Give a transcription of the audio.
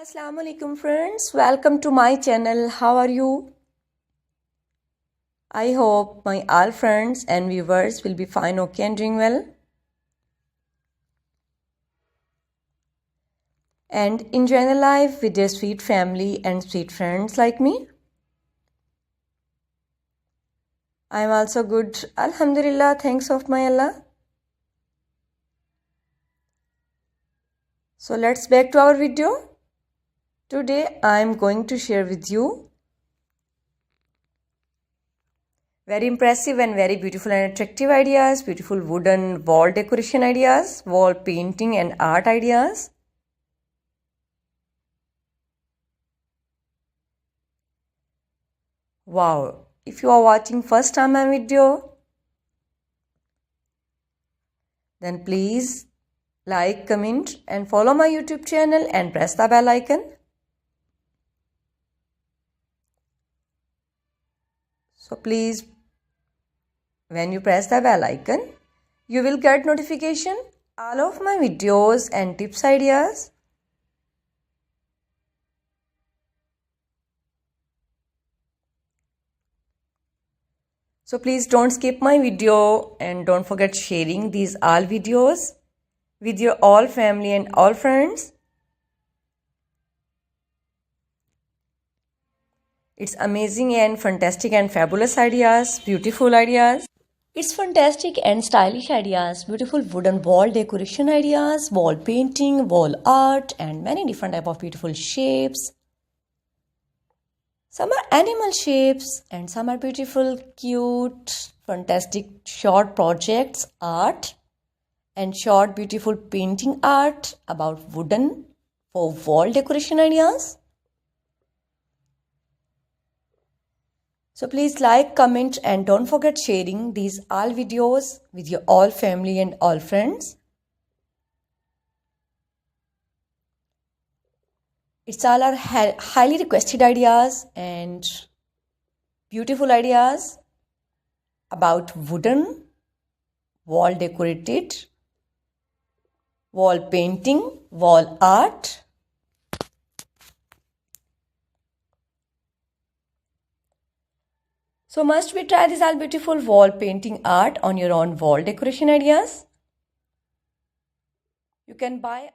Assalamu alaikum friends, welcome to my channel. How are you? I hope my all friends and viewers will be fine, okay, and doing well, and enjoying the life with their sweet family and sweet friends like me. I am also good, alhamdulillah, thanks of my Allah. So let's back to our video. Today I am going to share with you very impressive and very beautiful and attractive ideas, beautiful wooden wall decoration ideas, wall painting and art ideas. Wow, if you are watching first time my video, then please like, comment and follow my YouTube channel and press the bell icon. So please, when you press the bell icon, you will get notification all of my videos and tips ideas. So please don't skip my video and don't forget sharing these all videos with your all family and all friends. It's amazing and fantastic and fabulous ideas, beautiful ideas. It's fantastic and stylish ideas, beautiful wooden wall decoration ideas, wall painting, wall art, and many different type of beautiful shapes. Some are animal shapes and some are beautiful, cute, fantastic short projects, art, and short beautiful painting art about wooden for wall decoration ideas. So please like, comment and don't forget sharing these all videos with your all family and all friends. It's all our highly requested ideas and beautiful ideas about wooden, wall decorated, wall painting, wall art. So must we try this all beautiful wall painting art on your own wall decoration ideas? You can buy